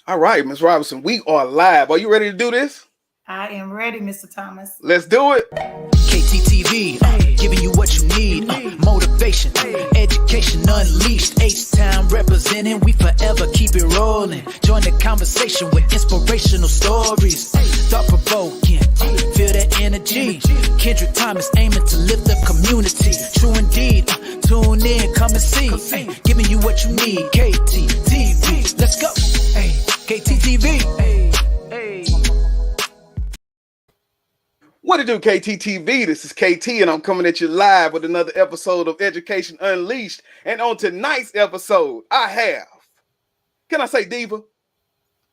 All right, Miss Robinson, we are live. Are you ready to do this? I am ready, Mr. Thomas. Let's do it. KTTV, giving you what you need. Motivation, education unleashed. H-Town representing, we forever keep it rolling. Join the conversation with inspirational stories. Thought provoking, feel that energy. Kendrick Thomas aiming to lift the community. True indeed, tune in, come and see. Giving you what you need. KTTV, let's go. KTTV. What to do, KTTV? This is KT, and I'm coming at you live with another episode of Education Unleashed. And on tonight's episode, I have, can I say diva?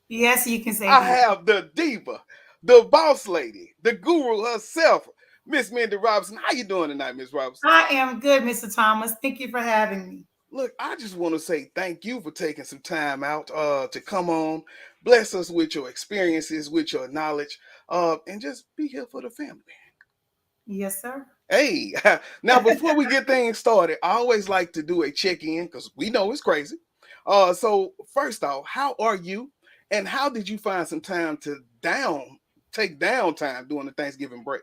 Yes, you can say I diva. have the diva, the boss lady, the guru herself, Miss Mindy Robinson. How you doing tonight, Miss Robinson? I am good, Mr. Thomas. Thank you for having me. Look, I just want to say thank you for taking some time out to come on, bless us with your experiences, with your knowledge, and just be here for the family. Yes, sir. Hey, now before we get things started, I always like to do a check-in because we know it's crazy. So first off, how are you, and how did you find some time to take downtime during the Thanksgiving break?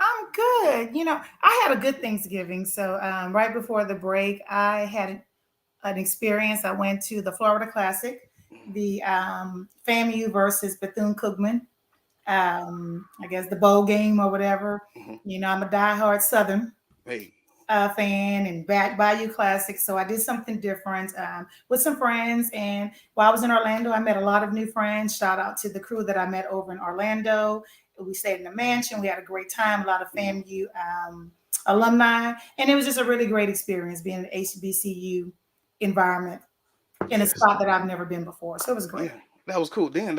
I'm good. I had a good Thanksgiving. So right before the break, I had an experience. I went to the Florida Classic, the FAMU versus Bethune-Cookman. I guess the bowl game or whatever. Mhm. I'm a diehard Southern Hey, fan and back Bayou Classic. So I did something different with some friends. And while I was in Orlando, I met a lot of new friends. Shout out to the crew that I met over in Orlando. We stayed in the mansion. We had a great time, a lot of FAMU alumni. And it was just a really great experience being in an HBCU environment in a yes, spot that I've never been before. So it was great. yeah, that was cool. Then,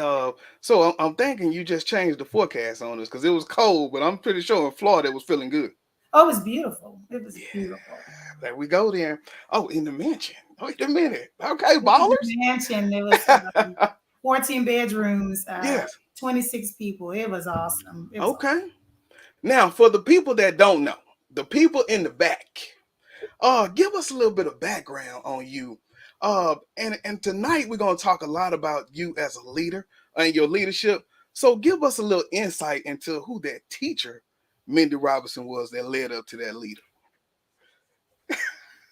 so I'm thinking you just changed the forecast on us because it was cold, but I'm pretty sure in Florida it was feeling good. Oh, it was beautiful. It was Yeah, beautiful. there we go. Then, oh, in the mansion. Wait a minute. Okay, It was ballers. a mansion. It was 14 bedrooms, Yes. 26 people. It was awesome. It was awesome. Okay. Now, for the people that don't know, the people in the back, give us a little bit of background on you. And tonight we're gonna talk a lot about you as a leader and your leadership. So give us a little insight into who that teacher, Mindy Robinson, was that led up to that leader.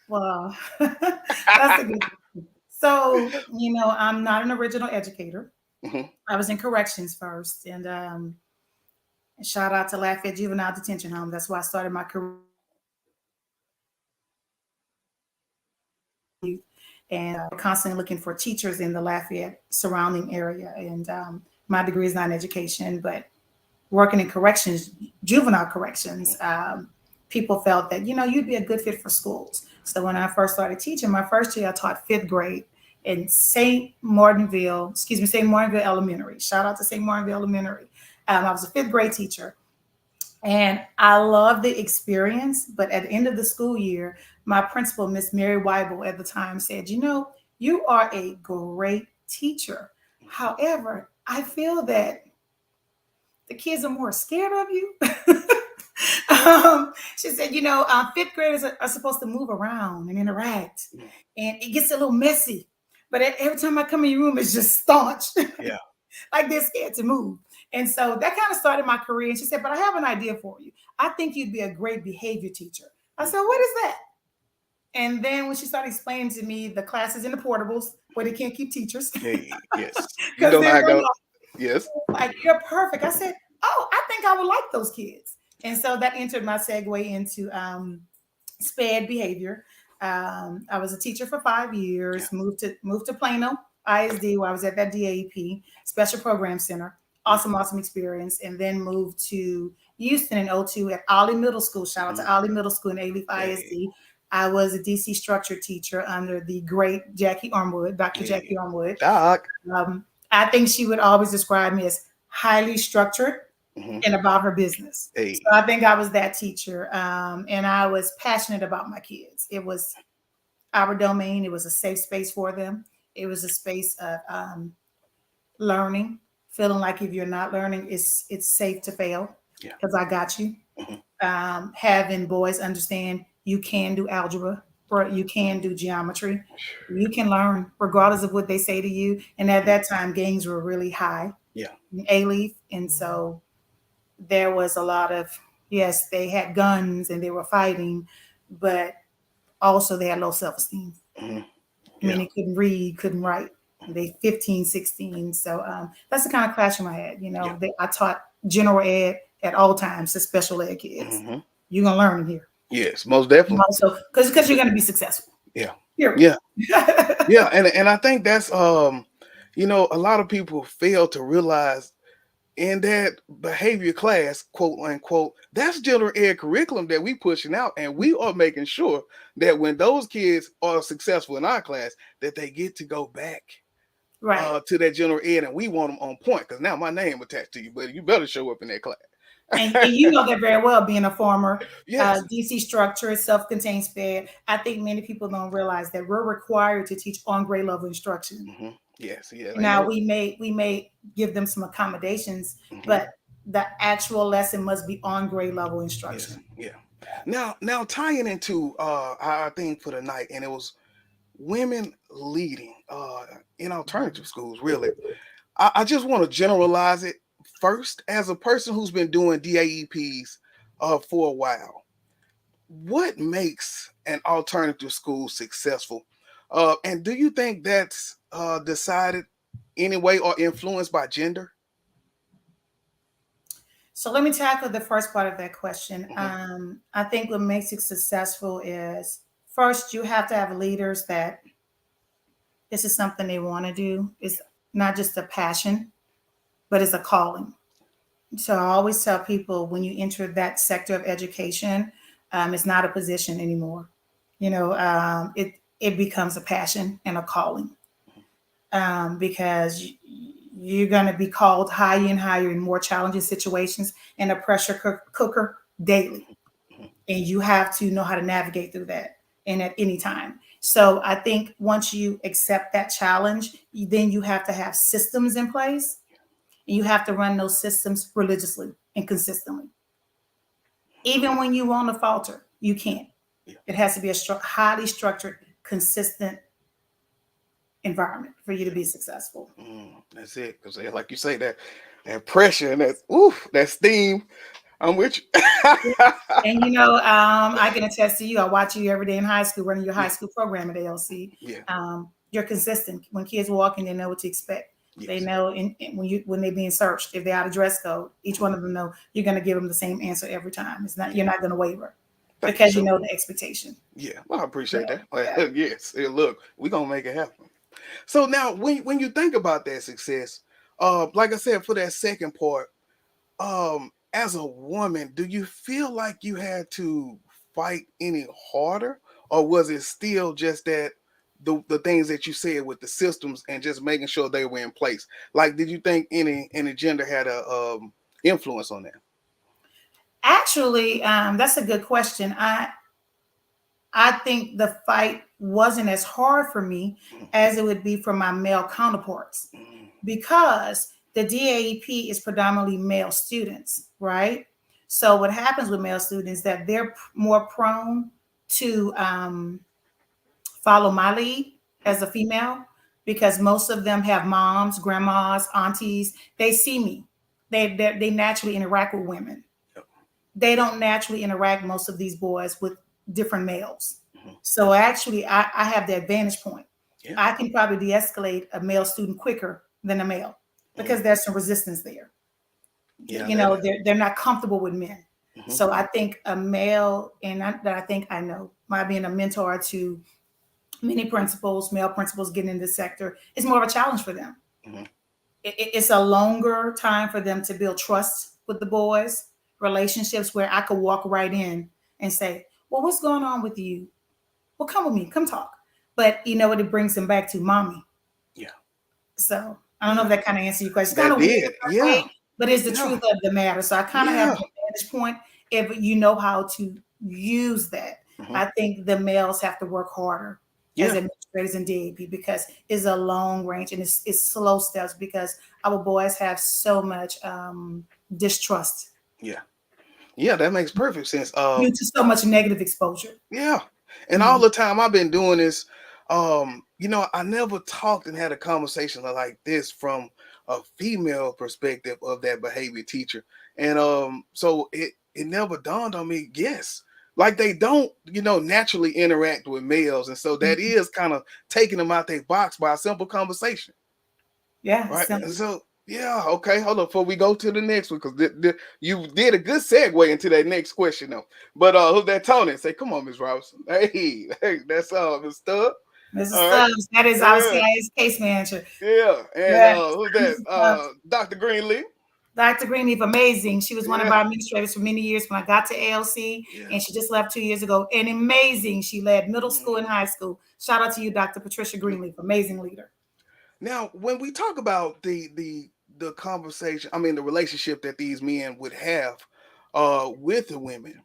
Well, that's a good question. So, I'm not an original educator. Mhm. I was in corrections first. And shout out to Lafayette Juvenile Detention Home. That's why I started my career. And constantly looking for teachers in the Lafayette surrounding area. And my degree is not in education, but working in corrections, juvenile corrections, people felt that, you'd be a good fit for schools. So when I first started teaching, my first year, I taught fifth grade in St. Martinville Elementary. Shout out to St. Martinville Elementary. I was a fifth grade teacher. And I loved the experience. But at the end of the school year, my principal, Miss Mary Weibel, at the time said, you are a great teacher. However, I feel that the kids are more scared of you. She said, fifth graders are supposed to move around and interact, and it gets a little messy. But every time I come in your room, it's just staunch. Yeah. Like they're scared to move. And so that kind of started my career. And she said, but I have an idea for you. I think you'd be a great behavior teacher. I said, what is that? And then when she started explaining to me the classes in the portables where they can't keep teachers, Hey, yes. You because know how they're I go. Yes. like, you're perfect. I said, oh, I think I would like those kids. And so that entered my segue into SPED behavior. I was a teacher for 5 years, moved to Plano ISD, where I was at that DAP, Special Program Center. Awesome experience. And then moved to Houston in '02 at Ollie Middle School. Shout out to Ollie Middle School in Alief ISD. I was a DC structure teacher under the great Jackie Armwood, Dr. Jackie Armwood. Doc. I think she would always describe me as highly structured and about her business. Hey. So I think I was that teacher. And I was passionate about my kids. It was our domain. It was a safe space for them. It was a space of learning, feeling like if you're not learning, it's safe to fail because I got you. Having boys understand you can do algebra, where you can do geometry. You can learn regardless of what they say to you. And at that time, gangs were really high Yeah. in A-Leaf. And so there was a lot of, yes, they had guns and they were fighting, but also they had low self-esteem. Hmm. I mean, Yeah. they couldn't read, couldn't write. They 15, 16. So that's the kind of classroom I had. Yeah. I taught general ed at all times to special ed kids. Hmm. You're going to learn in here. Yes, most definitely. Also, because you're going to be successful. Yeah. Period. Yeah. Yeah. And I think that's a lot of people fail to realize in that behavior class, quote unquote, that's general ed curriculum that we pushing out, and we are making sure that when those kids are successful in our class, that they get to go back Right. to that general ed, and we want them on point because now my name attached to you, but you better show up in that class. And you know that very well, being a former Yes. DC structure, self-contained SPED. I think many people don't realize that we're required to teach on grade level instruction. Hmm. Yes. Yeah. They Now know. we may give them some accommodations, Hmm. but the actual lesson must be on grade level Yes. instruction. Yeah. Now tying into our thing for the night, and it was women leading in alternative schools. Really, I just want to generalize it first as a person who's been doing DAEPs for a while. What makes an alternative school successful? And do you think that's decided anyway or influenced by gender? So let me tackle the first part of that question. Hmm. I think what makes it successful is first you have to have leaders that this is something they want to do. It's not just a passion, but it's a calling. So I always tell people when you enter that sector of education, it's not a position anymore. It becomes a passion and a calling because you're going to be called higher and higher in more challenging situations and a pressure cooker daily, and you have to know how to navigate through that and at any time. So I think once you accept that challenge, then you have to have systems in place, and you have to run those systems religiously and consistently. Even when you want to falter, you can't. Yeah. It has to be a highly structured, consistent environment for you to be successful. That's it. Because like you say, that pressure and that steam. I'm with you. And I can attest to you. I watch you every day in high school, running your high Yeah. school program at ALC. Yeah. You're consistent. When kids walk in, they know what to expect. Yes. They know when they're being searched, if they're out of dress code, each one of them know you're going to give them the same answer every time. It's not You're not going to waver because you know the expectation. Yeah, well, I appreciate Yeah, that. yeah. Yes, hey, look, we're gonna make it happen. So now, when you think about that success, like I said, for that second part, as a woman, do you feel like you had to fight any harder, or was it still just that the things that you said with the systems and just making sure they were in place? Like, did you think any gender had a influence on that? Actually, that's a good question. I think the fight wasn't as hard for me as it would be for my male counterparts Mm. because the DAEP is predominantly male students, right? So what happens with male students is that they're more prone to follow my lead as a female because most of them have moms, grandmas, aunties. They see me. They naturally interact with women. They don't naturally interact, most of these boys, with different males. Mhm. So actually, I have the advantage point. Yeah. I can probably de-escalate a male student quicker than a male because there's some resistance there. Yeah, They're not comfortable with men. Mhm. So I think a male, and that I think I know, my being a mentor to many principals, male principals getting in this sector, is more of a challenge for them. Mhm. It's a longer time for them to build trust with the boys, relationships where I could walk right in and say, well, what's going on with you? Well, come with me, come talk. But you know what? It brings them back to mommy. Yeah. So I don't know if that kind of answers your question. It's kind That of weird did. way, Yeah. but it's the Yeah. truth of the matter. So I kind of have Yeah. the advantage point if you know how to use that. Mhm. I think the males have to work harder as Yeah. administrators in DAP because it's a long range and it's slow steps because our boys have so much distrust Yeah. Yeah, that makes perfect sense. due to so much negative exposure. Yeah. And all the time I've been doing this, I never talked and had a conversation like this from a female perspective of that behavior teacher. And so it never dawned on me, yes, like they don't, naturally interact with males. And so that Mhm. is kind of taking them out their box by a simple conversation. Yeah, Right. And simple. so, yeah, okay, hold up before we go to the next one, because you did a good segue into that next question, though. But who's that Tony? Say, come on, Miss Robinson. Hey, that's Miss Stubb. Mrs. All right. Stubbs, that is our Yeah, CIS case manager. yeah. And Yes, who's that? Mrs. Stubbs. Dr. Greenlee. Dr. Greenleaf, amazing. She was one of Yeah, our administrators for many years when I got to ALC, yeah. and she just left 2 years ago. And amazing. She led middle school Mhm. and high school. Shout out to you, Dr. Patricia Greenleaf, amazing leader. Now, when we talk about the conversation, I mean the relationship that these men would have with the women,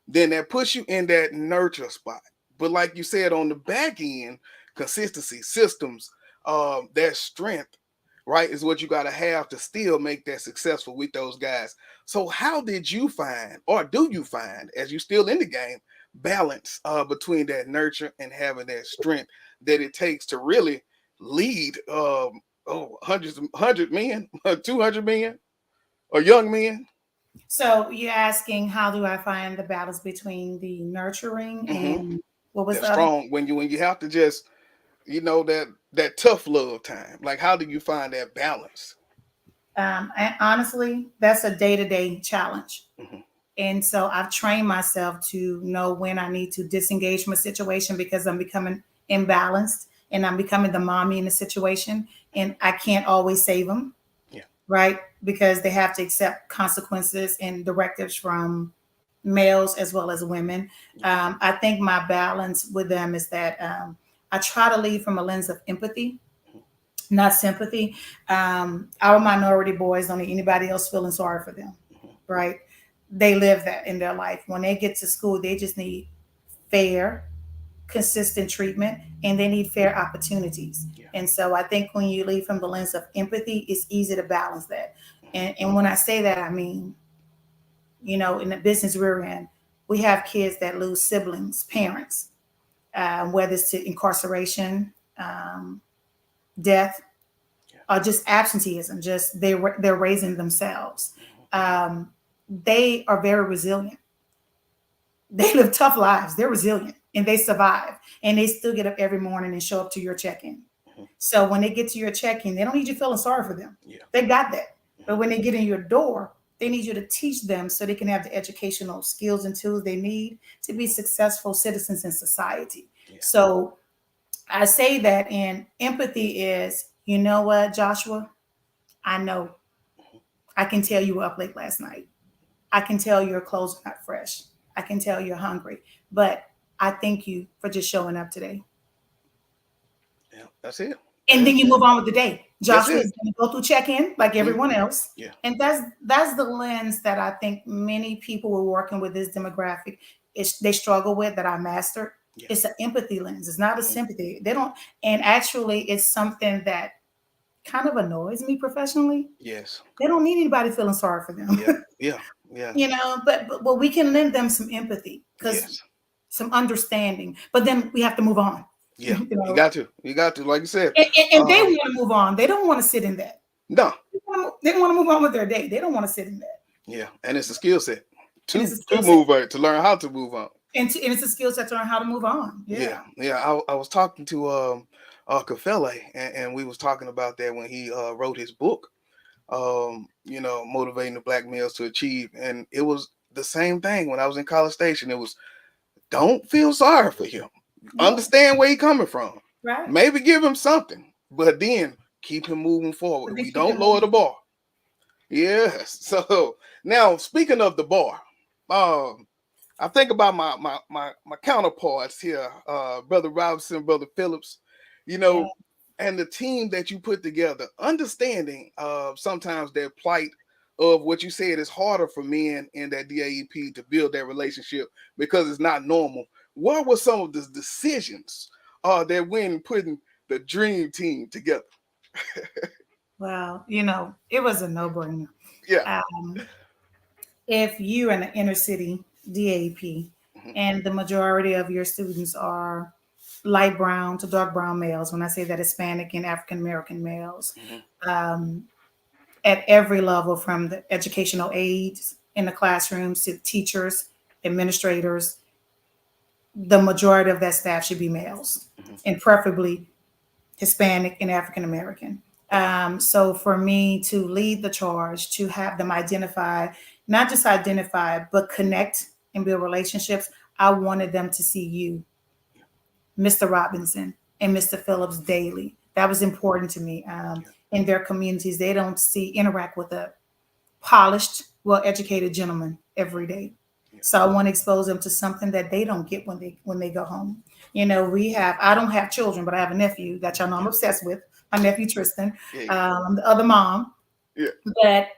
then that puts you in that nurture spot. But like you said, on the back end, consistency, systems, that strength, right, is what you got to have to still make that successful with those guys. So how did you find, or do you find, as you still in the game, balance between that nurture and having that strength that it takes to really lead hundred men, 200 men, or young men? So you're asking, how do I find the balance between the nurturing Hmm. and what was That the other? strong when you have to just that tough love time. Like, how do you find that balance? Honestly, that's a day-to-day challenge. Hmm. And so I've trained myself to know when I need to disengage from a situation because I'm becoming imbalanced and I'm becoming the mommy in the situation. And I can't always save them, Yeah. right? Because they have to accept consequences and directives from males as well as women. I think my balance with them is that I try to lead from a lens of empathy, not sympathy. Our minority boys don't need anybody else feeling sorry for them, Hmm. right? They live that in their life. When they get to school, they just need fair, consistent treatment, and they need fair opportunities. Yeah. And so I think when you lead from the lens of empathy, it's easy to balance that. Hmm. And when I say that, I mean, in the business we're in, we have kids that lose siblings, parents, whether it's to incarceration, death, Yeah. or just absenteeism. Just they're raising themselves. Hmm. They are very resilient. They live tough lives. They're resilient and they survive. And they still get up every morning and show up to your check-in. Hmm. So when they get to your check-in, they don't need you feeling sorry for them. Yeah. They got that. Hmm. But when they get in your door, they need you to teach them so they can have the educational skills and tools they need to be successful citizens in society. Yeah. So I say that, and empathy is, you know what, Joshua? I know. Hmm. I can tell you were up late last night. I can tell your clothes are not fresh. I can tell you're hungry. But I thank you for just showing up today. Yeah. That's it. And then That's you it. move on with the day. That's Joshua it. is going to go through check-in like Hmm. everyone else. Yeah. And that's the lens that I think many people who are working with this demographic they struggle with, that I mastered. Yeah. It's an empathy lens. It's not a Hmm. sympathy. They don't, and actually it's something that kind of annoys me professionally. Yes. They don't need anybody feeling sorry for them. Yeah. Yeah. Yeah. But we can lend them some empathy, because Yes. some understanding. But then we have to move on. Yeah. you You know, got to. You got to. Like you said. and they Uh, want to move on. They don't want to sit in that. no. They want to move on with their day. They don't want to sit in that. Yeah. And it's a skill set And it's a to skill set, move on, to learn how to move on. and it's a skill set to learn how to move on. Yeah. Yeah. Yeah. I was talking to Kafele, and we was talking about that when he wrote his book, motivating the black males to achieve. And it was the same thing when I was in College Station. It was, don't feel sorry for him. No. Understand where he coming from. Right. Maybe give him something, but then keep him moving forward. But they We keep it don't lower the moving. bar. Yes. So now, speaking of the bar, I think about my counterparts here, Brother Robinson, Brother Phillips, you Yeah. know, and the team that you put together, understanding sometimes their plight of what you said is harder for men in that DAEP to build that relationship because it's not normal. What were some of the decisions that when putting the dream team together? Well, it was a no-brainer. Yeah. Um, if you're in an inner city DAP, and the majority of your students are light brown to dark brown males. When I say that, Hispanic and African American males, Hmm. um, at every level, from the educational aides in the classrooms to teachers, administrators, the majority of that staff should be males, Hmm. and preferably Hispanic and African American. So for me to lead the charge, to have them identify, not just identify, but connect and build relationships, I wanted them to see you, Mr. Robinson and Mr. Phillips, daily. That was important to me. Yeah. In their communities, they don't interact with a polished, well-educated gentleman every day. Yeah. So I want to expose them to something that they don't get when they go home. You know, I don't have children, but I have a nephew that y'all know I'm Yeah. obsessed with. My nephew Tristan. Yeah. I'm the other mom, Yeah. but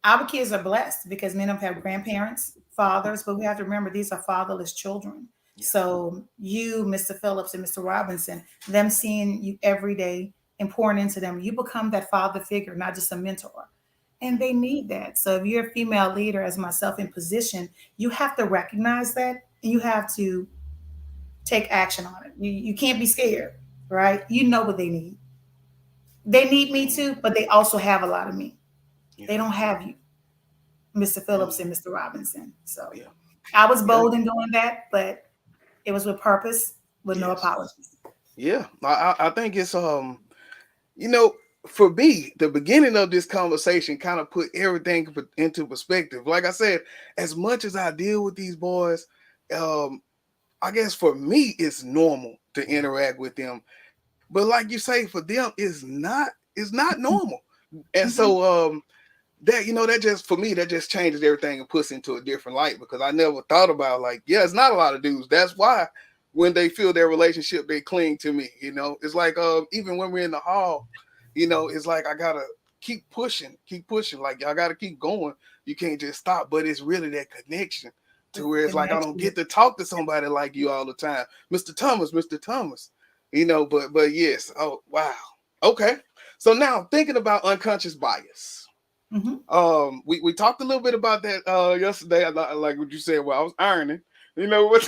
our kids are blessed because many of them have grandparents, fathers, but we have to remember these are fatherless children. Yeah. So you, Mr. Phillips and Mr. Robinson, them seeing you every day and pouring into them, you become that father figure, not just a mentor. And they need that. So if you're a female leader, as myself, in position, you have to recognize that and you have to take action on it. You can't be scared, right? You know what they need. They need me Mm. too, but they also have a lot of me. Yeah. They don't have you, Mr. Phillips Mm. and Mr. Robinson. So Yeah. I was Yeah. bold in doing that, but it was with purpose, with no Yes. apologies. Yeah. I think it's you know, for me, the beginning of this conversation kind of put everything into perspective. Like I said, as much as I deal with these boys, um, I guess for me it's normal to interact with them. But like you say, for them it's not normal. And Mhm. so that that just for me that just changes everything and puts into a different light because I never thought about like yeah it's not a lot of dudes. That's why when they feel their relationship they cling to me. It's like even when we're in the hall, it's like I gotta keep pushing. Like I gotta keep going. You can't just stop. But it's really that connection to It's the where it's like I don't connection. get to talk to somebody like you all the time, Mr. Thomas, Mr. Thomas. But yes. Oh wow. Okay. So now thinking about unconscious bias. Mhm. We talked a little bit about that yesterday. Like what you said. Well, I was ironing. You know what?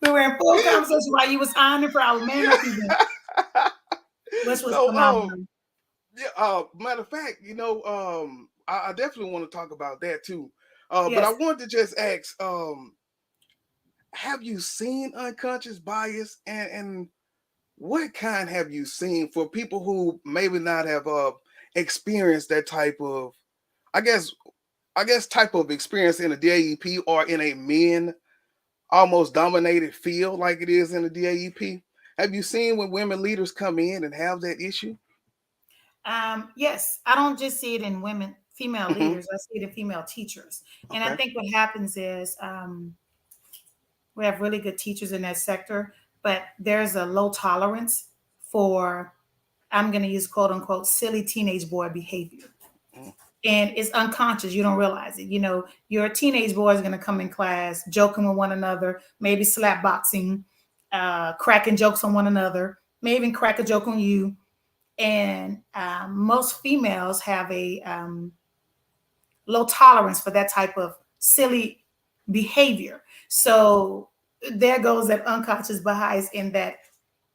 We were in full conversation while you was ironing for our man up event, which was so phenomenal. yeah. Matter of fact, I definitely want to talk about that too. But I Yes. wanted to just ask, have you seen unconscious bias, and what kind have you seen for people who maybe not have experienced that type of, I guess, type of experience in a DAEP or in a men almost dominated field like it is in the DAEP? Have you seen when women leaders come in and have that issue? Yes, I don't just see it in women, female Hmm. leaders. I see it in female teachers. And I Okay. think what happens is we have really good teachers in that sector, but there's a low tolerance for, I'm going to use quote unquote, silly teenage boy behavior. Mm. And it's unconscious. You don't realize it. Your teenage boy is going to come in class joking with one another, maybe slap boxing, cracking jokes on one another, maybe even crack a joke on you. And most females have a low tolerance for that type of silly behavior. So there goes that unconscious bias in that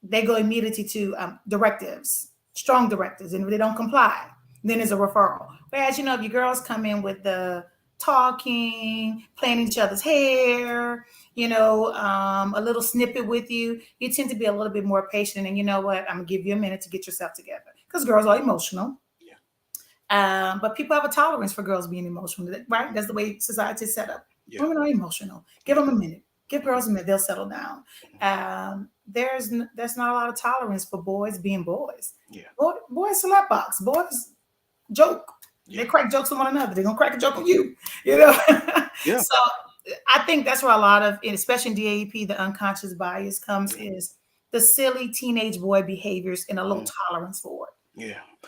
they go immediately to directives, strong directives, and if they don't comply, then there's a referral. Whereas, if your girls come in with the talking, playing each other's hair, a little snippet with you, you tend to be a little bit more patient. And you know what? I'm gonna give you a minute to get yourself together because girls are emotional. Yeah. But people have a tolerance for girls being emotional, right? That's the way society is set up. Yeah. Women are emotional. Give Yeah. them a minute. Give girls a minute. They'll settle down. There's not a lot of tolerance for boys being boys. Yeah. Boys slap box. Boys joke. They Yeah. crack jokes on one another. They're gonna crack a joke on you. You know. Yeah. So I think that's where a lot of, especially in DAEP, the unconscious bias comes Yeah. is the silly teenage boy behaviors and a low Mm. tolerance for it.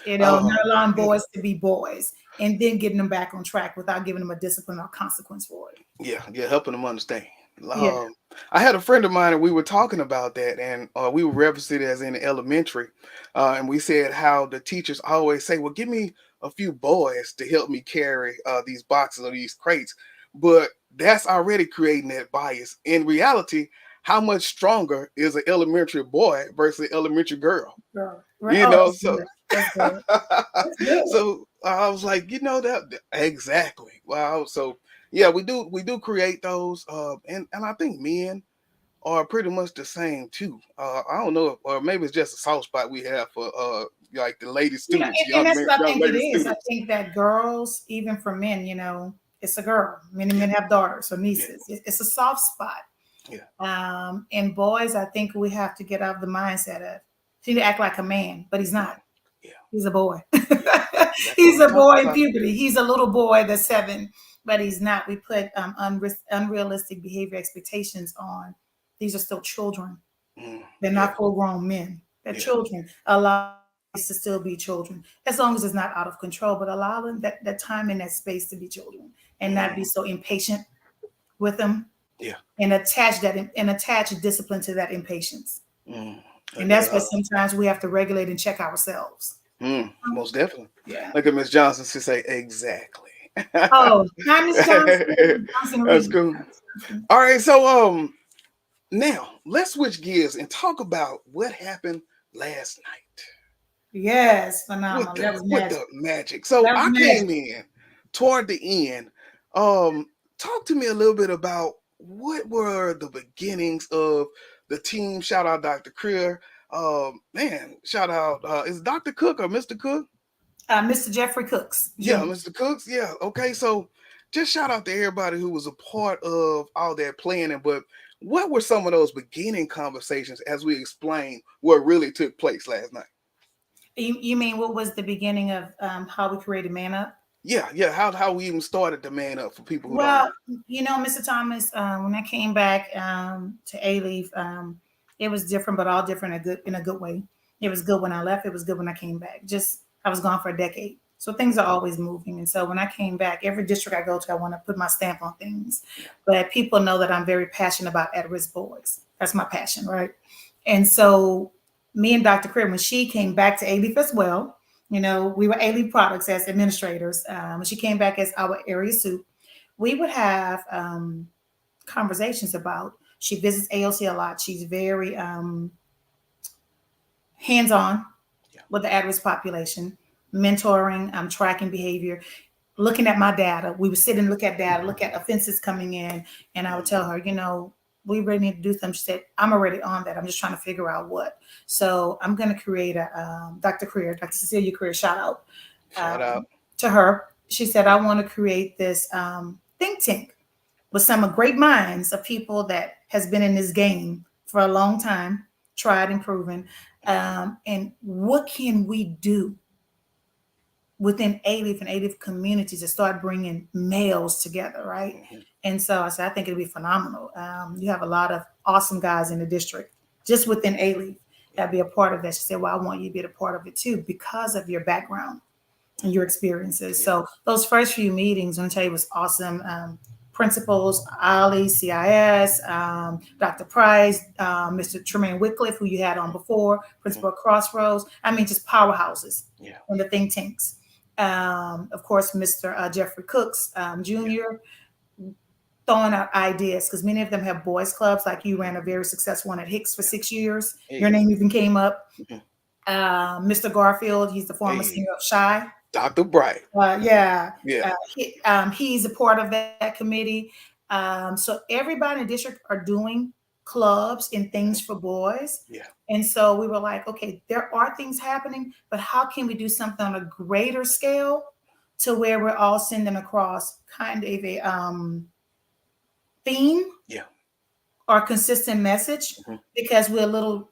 Yeah. Not allowing Yeah. boys to be boys and then getting them back on track without giving them a discipline or consequence for it. Yeah. Yeah. Helping them understand. Yeah. I had a friend of mine and we were talking about that, and we were referencing it as in elementary, and we said how the teachers always say, "Well, give me a few boys to help me carry these boxes or these crates, but that's already creating that bias. In reality, how much stronger is an elementary boy versus an elementary girl? Girl. Right. You Oh, know, that's so good. That's good. That's good. so I was like, that exactly. Wow. So yeah, we do create those, and I think men are pretty much the same too. I don't know, or maybe it's just a soft spot we have for like the lady students, And young that's what I young think it lady is. I students. think that girls, even for men, it's a girl. Many men have daughters or Yeah, nieces. It's a soft spot. yeah, And boys, I think we have to get out of the mindset of he need to act like a man, but he's yeah, not. yeah, He's a boy. that's what He's I'm a boy talking in about. puberty. He's a little boy that's 7, but he's not. We put unrealistic behavior expectations on. These are still children. They're Yeah, not full grown men. They're yeah, children. Allow us to still be children, as long as it's not out of control, but allow them that time and that space to be children and not be mm, so impatient with them yeah, and attach discipline to that impatience. mm. And Look at that's what sometimes we have to regulate and check ourselves. most definitely. Yeah. Look at Miss Johnson. She say exactly. Oh, hi, Miss Johnson. Johnson That's Reed. cool. All right, so now let's switch gears and talk about what happened last night Yes, with phenomenal. the That was with magic. the magic. So That was I came magic. in toward the end. Talk to me a little bit about what were the beginnings of the team. Shout out Dr. Creer. Man, shout out is it Dr. Cook or Mr. Cook? Mr. Jeffrey Cooks Yeah, Jr. Mr. Cooks. Yeah. Okay. So just shout out to everybody who was a part of all that planning. But what were some of those beginning conversations as we explained what really took place last night? You mean what was the beginning of how we created Man Up? Yeah, yeah. How we even started the man up for people who don't know. Well, Mr. Thomas, when I came back to A Leaf, it was different, but all different in a good way. It was good when I left. It was good when I came back. Just I was gone for a decade, so things are always moving. And so when I came back, every district I go to, I want to put my stamp on things. Yeah. But people know that I'm very passionate about at-risk boys. That's my passion, right? And so me and Dr. Crib, when she came back to A Leaf as well, we were A-Leaf products as administrators. When she came back as our area soup, we would have conversations about. She visits AOC a lot. She's very hands-on Yeah. with the at-risk population, mentoring, tracking behavior, looking at my data. We would sit and look at data, look at offenses coming in, and I would tell her, we really need to do something. She said, I'm already on that. I'm just trying to figure out what. So I'm going to create a Dr. Cecilia Career, shout out Shout out. to her. She said, I want to create this think tank with some great minds of people that has been in this game for a long time, tried and proven. And what can we do within A-Leaf and A-Leaf communities to start bringing males together, right? Mm-hmm. And so I said, I think it'll be phenomenal. You have a lot of awesome guys in the district just within A-Leaf that be a part of that. She said, well, I want you to be a part of it too because of your background and your experiences. Yeah. So those first few meetings, I'm gonna tell you, was awesome. Principals, Ali, CIS, Dr. Price, Mr. Tremaine Wycliffe, who you had on before, Principal Crossroads. I mean, just powerhouses Yeah. in the think tanks. Of course, Mr. Jeffrey Cooks Jr. throwing out ideas because many of them have boys clubs. Like you ran a very successful one at Hicks for 6 years. Hey. Your name even came up. Mm-hmm. Mr. Garfield, he's the former senior of Shy. Dr. Bright. Yeah. Yeah. He's a part of that committee. So everybody in the district are doing clubs and things for boys. Yeah. And so we were like, okay, there are things happening, but how can we do something on a greater scale to where we're all sending across kind of a theme Yeah. or consistent message because we're a little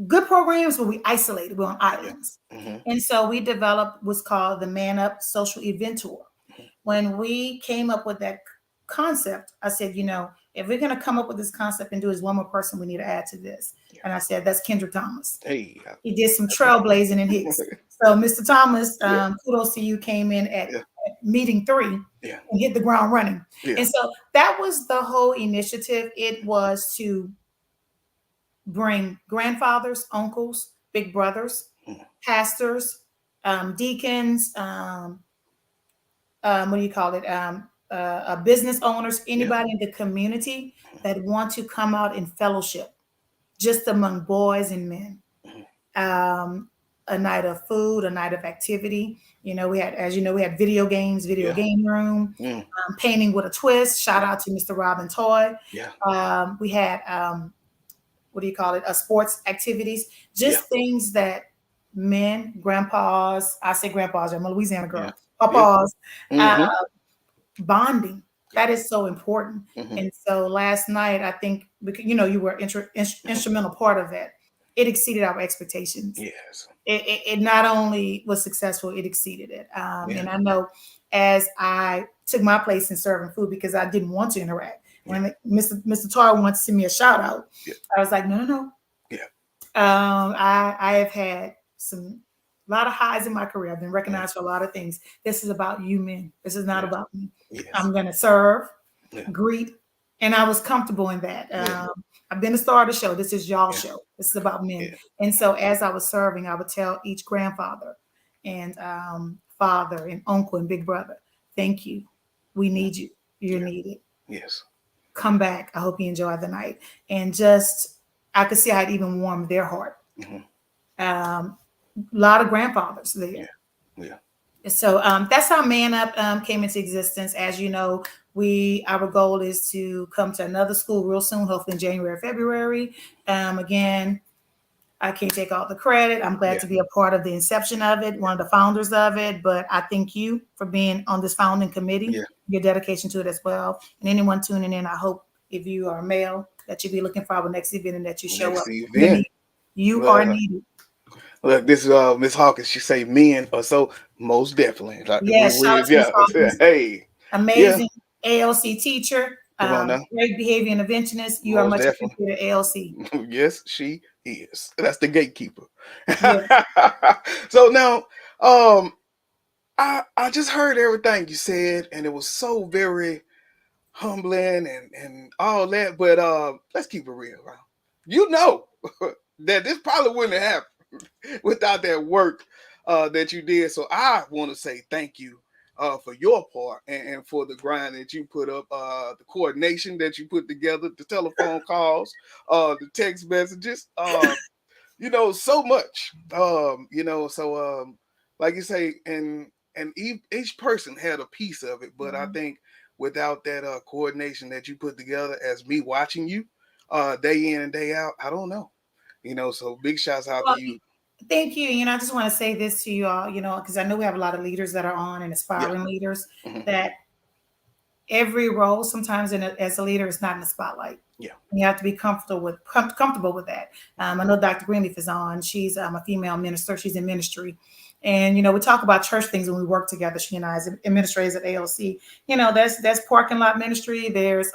good programs, but we isolated, we're on islands. Yeah. Mm-hmm. And so we developed what's called the Man Up Social Event Tour. When we came up with that concept, I said, if we're going to come up with this concept and do is one more person, we need to add to this. Yeah. And I said, that's Kendrick Thomas. Hey. He did some trailblazing in Hicks. So Mr. Thomas, kudos to you, came in at meeting 3 and hit the ground running. Yeah. And so that was the whole initiative. It was to bring grandfathers, uncles, big brothers, pastors, deacons, what do you call it? Business owners, Yeah. anybody in the community that want to come out in fellowship, just among boys and men. Mhm. Um, a night of food, a night of activity. We had, as you know, we had video games, video Yeah. game room, Mm. painting with a twist. Shout Yeah. out to Mr. Robin Toy. Yeah. We had what do you call it? Sports activities, Yeah. just things that men, grandpas, I say grandpas, I'm a Louisiana Yeah. girl, Yeah. papas, uh, Mm-hmm. bonding. Yeah. That is so important. Mm-hmm. And so last night, I think, because, you were instrumental part of that. It exceeded our expectations. Yes. It not only was successful, it exceeded it. Yeah. And I know, as I took my place in serving food, because I didn't want to interact. Yeah. When Mr. Tar wanted to send me a shout out, Yeah. I was like, no, no, no. Yeah. I have had a lot of highs in my career. I've been Mm. recognized for a lot of things. This is about you men. This is not Yes. about me. Yes. I'm going to serve, Yeah. greet, and I was comfortable in that. Yeah. I've been the star of the show. This is y'all Yeah. show. This is about men. Yeah. And so as I was serving, I would tell each grandfather and father and uncle and big brother, thank you. We Mm. need you. You're Yeah. needed. Yes. Come back. I hope you enjoy the night. And just, I could see how it even warmed their heart. Mm-hmm. A lot of grandfathers Yeah. there. Yeah. So that's how Man Up came into existence. As you know, our goal is to come to another school real soon, hopefully in January, February. Again, I can't take all the credit. I'm glad Yeah. to be a part of the inception of it, one of the founders of it. But I thank you for being on this founding committee, Yeah. your dedication to it as well. And anyone tuning in, I hope, if you are a male, that you be looking for our next event and that you show Next up. You're event. needed. You are Well, needed. look, this is Miss Hawkins. She say men or so. Most definitely. Like Yes, shout out to Ms. yeah. Hawkins. Hey. Yeah. Amazing ALC teacher, Come on now. great behavior interventionist. You are Most much definitely. appreciated, ALC. Yes, she is. That's the gatekeeper. Yeah. So now, um, I just heard everything you said, and it was so very humbling and all that. But let's keep it real, right? You know that this probably wouldn't have happened without that work that you did. So I want to say thank you for your part and for the grind that you put up, the coordination that you put together, the telephone calls, the text messages, so much. Like you say, and each person had a piece of it, but I think without that coordination that you put together, as me watching you day in and day out, I don't know. So big shouts out to Well, you. thank you. I just want to say this to you all, because I know we have a lot of leaders that are on, and Yeah. aspiring leaders, Hmm. that every role sometimes as a leader is not in the spotlight. Yeah. You have to be comfortable with that. I know Dr. Greenleaf is on. She's a female minister. She's in ministry. And, we talk about church things when we work together. She and I, as administrators at ALC, that's parking lot ministry. There's,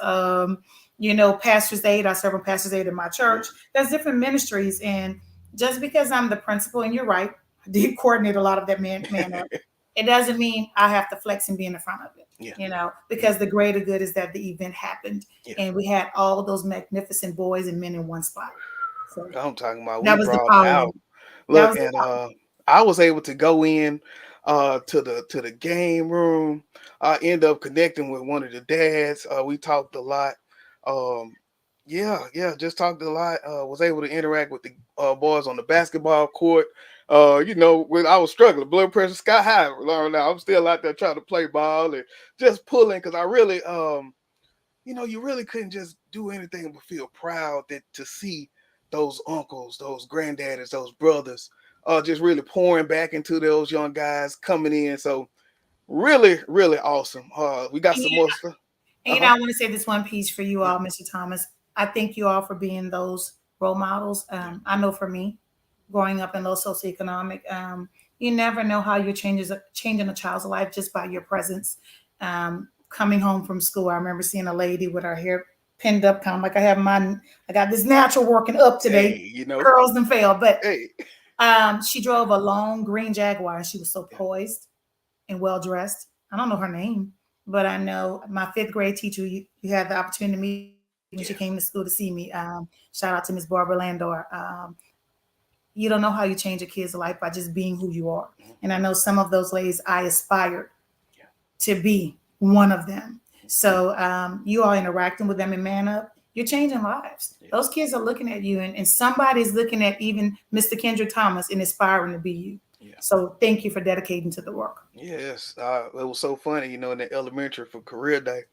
pastor's aid. I serve on pastor's aid in my church. There's different ministries. And just because I'm the principal, and you're right, I did coordinate a lot of that man up, it doesn't mean I have to flex and be in the front of it. Yeah. Because the greater good is that the event happened, Yeah. and we had all those magnificent boys and men in one spot. So I'm talking about that we was the brought power. out. That Look, was the and power. I was able to go in to the game room. I end up connecting with one of the dads. We talked a lot. Yeah, just talked a lot. Was able to interact with the boys on the basketball court. When I was struggling, blood pressure sky high. Now I'm still out there trying to play ball and just pulling, because I really you really couldn't just do anything but feel proud to see those uncles, those granddaddies, those brothers, just really pouring back into those young guys coming in. So really, really awesome. We got some more stuff. And I want to say this one piece for you all, Mr. Thomas. I thank you all for being those role models. I know for me, growing up in low socioeconomic, you never know how you're changing a child's life just by your presence. Coming home from school, I remember seeing a lady with her hair pinned up, kind of like I have mine. I got this natural working up today. Hey, curls and failed, but hey. She drove a long green Jaguar, and she was so poised and well dressed. I don't know her name, but I know my fifth grade teacher. You had the opportunity to meet when she came to school to see me. Shout out to Miss Barbara Landor. you don't know how you change a kid's life by just being who you are. Mhm. And I know some of those ladies, I aspired Yeah. to be one of them. So you are interacting with them in Man Up, you're changing lives. Yeah. Those kids are looking at you, and somebody's looking at even Mr. Kendrick Thomas and aspiring to be you. Yeah. So thank you for dedicating to the work. Yes, it was so funny, you know, in the elementary for career day,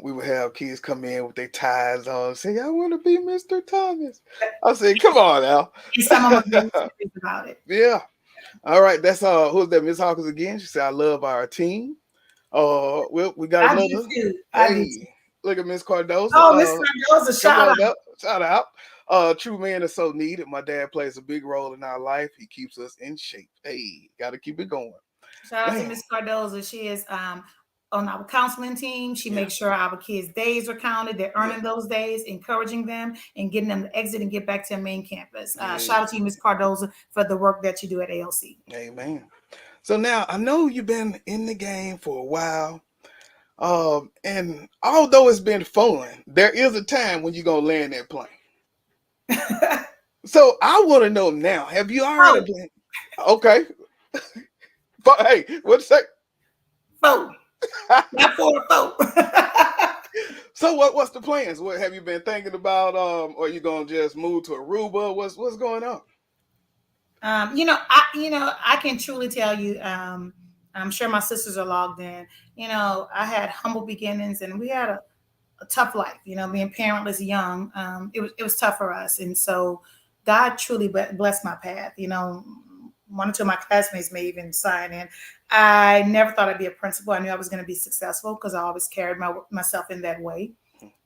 we would have kids come in with their ties on and say, I want to be Mr. Thomas. I said, come on now. And some of them are very serious about it. Yeah. All right. That's who's that? Miss Hawkins again. She said, I love our team. Well, we got I do another. too. I do too. Hey, look at Miss Cardoza. Oh, Miss Cardoza, Come shout out. on up. Shout out. True man is so needed. My dad plays a big role in our life. He keeps us in shape. Hey, got to keep it going. Shout out to Man. Miss Cardoza. She is on our counseling team. She Yeah. makes sure our kids' days are counted. They're earning Yeah. those days, encouraging them and getting them to exit and get back to their main campus. Yeah. Shout out to you, Miss Cardoza, for the work that you do at ALC. Amen. So now I know you've been in the game for a while. And although it's been fun, there is a time when you're gonna land that plane. So I want to know now, have you already been okay? But hey, what's that? Four. Not 4, 4. So what's the plans? What have you been thinking about? Or are you gonna just move to Aruba? What's going on? I can truly tell you, I'm sure my sisters are logged in. I had humble beginnings, and we had a tough life. Being parentless young, it was tough for us, and so God truly blessed my path. One or two of my classmates may even sign in. I never thought I'd be a principal. I knew I was going to be successful because I always carried myself in that way,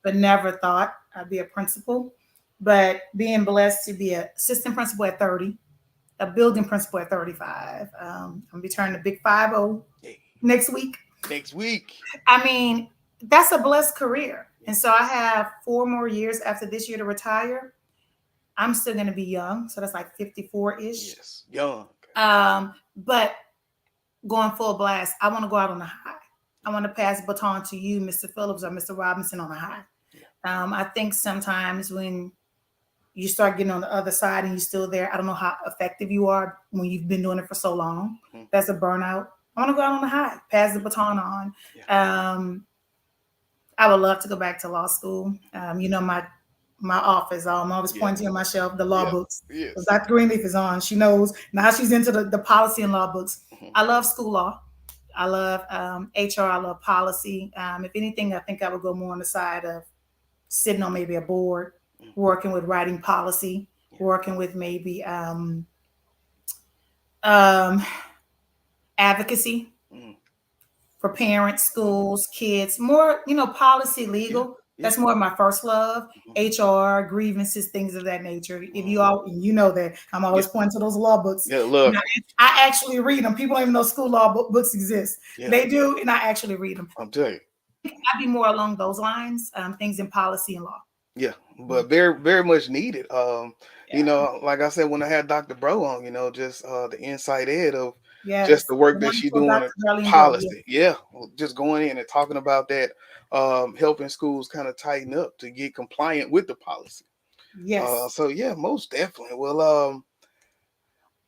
but never thought I'd be a principal. But being blessed to be an assistant principal at 30, a building principal at 35. I'm gonna be turning a big 50 next week. Next week. I mean, that's a blessed career. And so I have 4 more years after this year to retire. I'm still gonna be young, so that's like 54-ish. Yes, young. But going full blast, I want to go out on a high. I want to pass the baton to you, Mr. Phillips or Mr. Robinson, on a high. Yeah. I think sometimes when you start getting on the other side and you're still there, I don't know how effective you are when you've been doing it for so long. Mm-hmm. That's a burnout. I want to go out on a high, pass the baton on. Yeah. I would love to go back to law school. My office, I'm always pointing on my shelf, the law books. Yes. Dr. Greenleaf is on. She knows. Now she's into the policy and law books. Mm-hmm. I love school law. I love HR. I love policy. If anything, I think I would go more on the side of sitting on maybe a board, working with writing policy, working with maybe advocacy for parents, schools, kids, more, policy, legal. That's more of my first love. HR, grievances, things of that nature. If you know that I'm always pointing to those law books. Yeah, look. I actually read them. People don't even know school law books exist. Yeah. They do, and I actually read them. I'm telling you. I'd be more along those lines, things in policy and law. Yeah, but very, very much needed. Like I said, when I had Dr. Bro on, just the inside ed of just the work that she's doing in policy. Yeah, just going in and talking about that, helping schools kind of tighten up to get compliant with the policy. Yes. So yeah, most definitely. Well,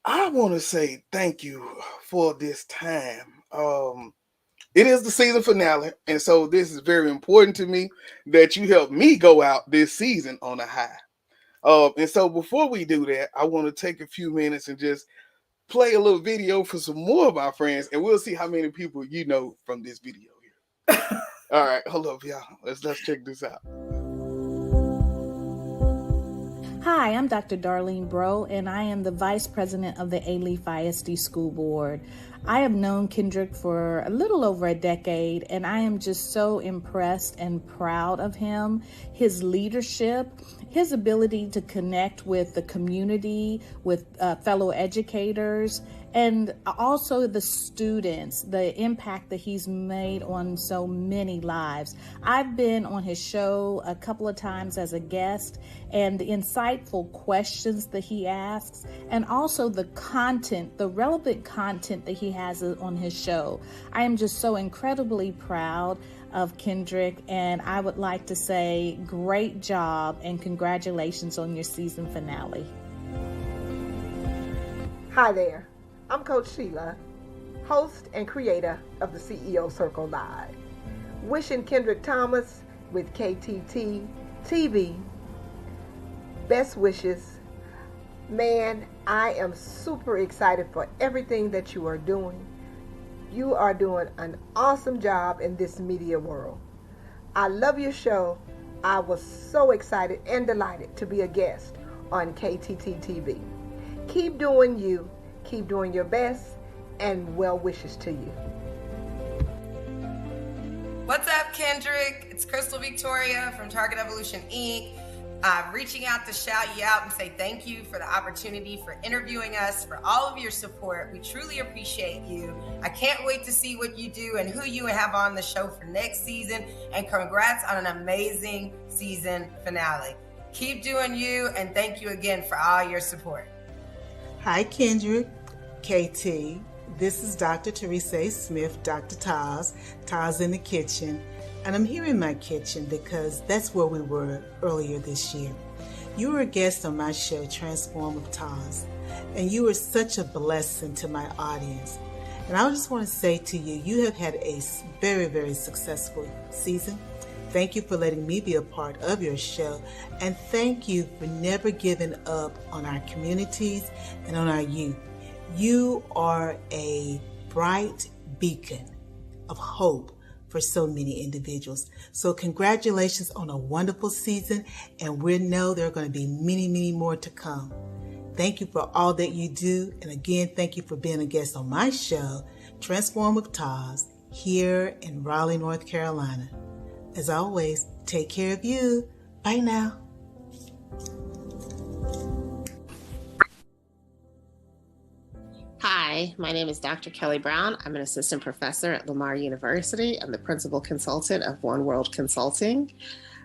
I want to say thank you for this time. It is the season finale, and so this is very important to me that you help me go out this season on a high. And so before we do that, I want to take a few minutes and just play a little video for some more of our friends, and we'll see how many people you know from this video here. All right, hold up, y'all. Let's check this out. Hi, I'm Dr. Darlene Bro, and I am the Vice President of the A-Leaf ISD School Board. I have known Kendrick for a little over a decade, and I am just so impressed and proud of him, his leadership, his ability to connect with the community, with fellow educators, and also the students, the impact that he's made on so many lives. I've been on his show a couple of times as a guest, and the insightful questions that he asks, and also the content, the relevant content that he has on his show. I am just so incredibly proud of Kendrick, and I would like to say great job and congratulations on your season finale. Hi there, I'm Coach Sheila, host and creator of the CEO Circle Live. Wishing Kendrick Thomas with KTT TV best wishes. Man, I am super excited for everything that you are doing. You are doing an awesome job in this media world. I love your show. I was so excited and delighted to be a guest on KTT TV. Keep doing you, keep doing your best, and well wishes to you. What's up, Kendrick? It's Crystal Victoria from Target Evolution Inc. Reaching out to shout you out and say thank you for the opportunity for interviewing us, for all of your support. We truly appreciate you. I can't wait to see what you do and who you have on the show for next season. And congrats on an amazing season finale. Keep doing you, and thank you again for all your support. Hi, Kendrick, KT. This is Dr. Teresa Smith, Dr. Taz in the kitchen. And I'm here in my kitchen because that's where we were earlier this year. You were a guest on my show, Transform with Taz, and you were such a blessing to my audience. And I just want to say to you, you have had a very, very successful season. Thank you for letting me be a part of your show. And thank you for never giving up on our communities and on our youth. You are a bright beacon of hope for so many individuals. So congratulations on a wonderful season, and we know there are going to be many, many more to come. Thank you for all that you do. And again, thank you for being a guest on my show, Transform with Taz, here in Raleigh, North Carolina. As always, take care of you. Bye now. Hi, my name is Dr. Kelly Brown. I'm an assistant professor at Lamar University. I'm the principal consultant of One World Consulting.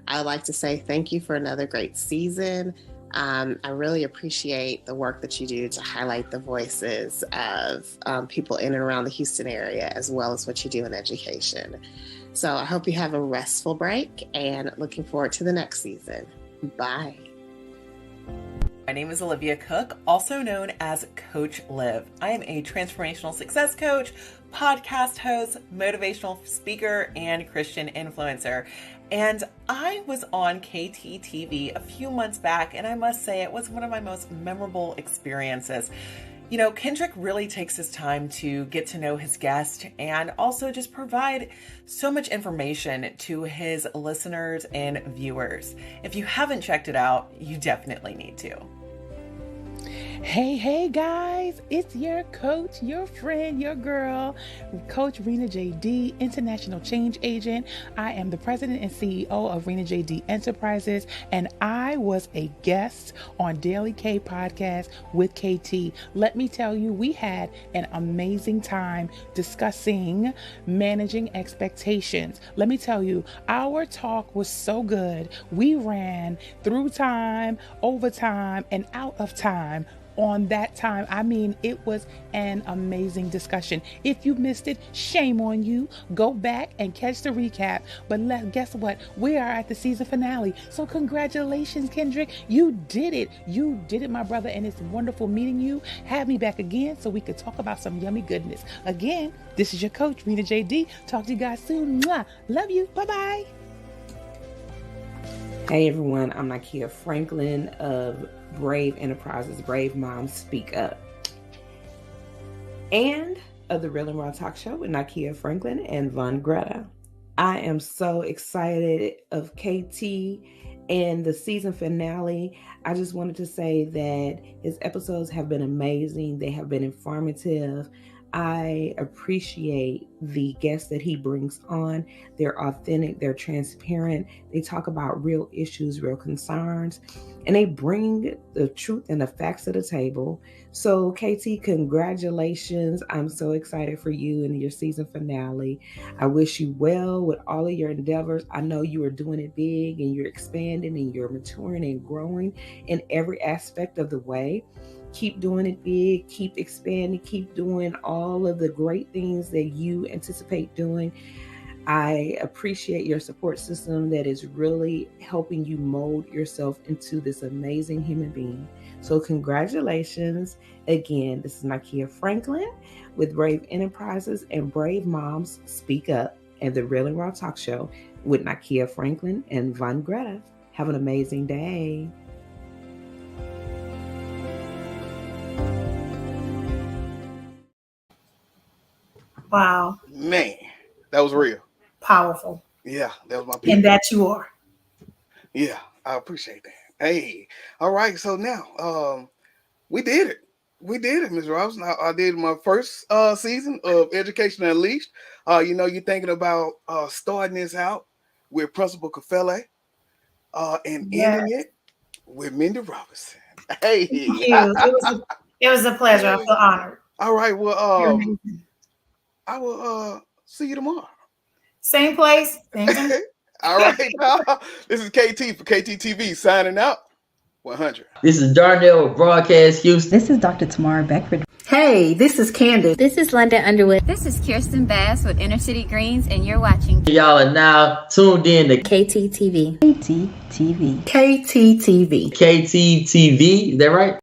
I would like to say thank you for another great season. I really appreciate the work that you do to highlight the voices of people in and around the Houston area, as well as what you do in education. So I hope you have a restful break and looking forward to the next season. Bye. My name is Olivia Cook, also known as Coach Liv. I am a transformational success coach, podcast host, motivational speaker, and Christian influencer. And I was on KTTV a few months back, and I must say it was one of my most memorable experiences. You know, Kendrick really takes his time to get to know his guest and also just provide so much information to his listeners and viewers. If you haven't checked it out, you definitely need to. Hey guys, it's your coach, your friend, your girl, Coach Rena JD, International Change Agent. I am the president and CEO of Rena JD Enterprises, and I was a guest on Daily K podcast with KT. Let me tell you, we had an amazing time discussing managing expectations. Let me tell you, our talk was so good. We ran through time, overtime, and out of time on that time. I mean, it was an amazing discussion. If you missed it, shame on you. Go back and catch the recap. But guess what? We are at the season finale. So congratulations, Kendrick. You did it. You did it, my brother. And it's wonderful meeting you. Have me back again so we could talk about some yummy goodness. Again, this is your coach, Rena JD. Talk to you guys soon. Mwah. Love you. Bye-bye. Hey everyone, I'm Nakia Franklin of Brave Enterprises, Brave Moms Speak Up, and of the Real and Raw Talk Show with Nakia Franklin and Von Greta. I am so excited of KT and the season finale. I just wanted to say that his episodes have been amazing. They have been informative. I appreciate the guests that he brings on. They're authentic, they're transparent, they talk about real issues, real concerns, and they bring the truth and the facts to the table. So KT, congratulations. I'm so excited for you and your season finale. I wish you well with all of your endeavors. I know you are doing it big and you're expanding and you're maturing and growing in every aspect of the way. Keep doing it big, keep expanding, keep doing all of the great things that you anticipate doing. I appreciate your support system that is really helping you mold yourself into this amazing human being. So congratulations. Again, this is Nakia Franklin with Brave Enterprises and Brave Moms Speak Up and the Real and Raw Talk Show with Nakia Franklin and Von Greta. Have an amazing day. Wow. Man, that was real. Powerful. Yeah, that was my people. And that you are. Yeah, I appreciate that. Hey, all right. So now, we did it. We did it, Ms. Robinson. I did my first season of Education Unleashed. You're thinking about starting this out with Principal Kafele and ending it with Mindy Robinson. Hey, thank you. It was a pleasure. I feel honored. All right. Well, You're amazing. I will see you tomorrow. Same place, same time. All right. This is KT for KTTV signing out. 100. This is Darnell with Broadcast Houston. This is Dr. Tamara Beckford. Hey, this is Candace. This is London Underwood. This is Kirsten Bass with Inner City Greens, and you're watching. Y'all are now tuned in to KTTV. KTTV. KTTV. KTTV. Is that right?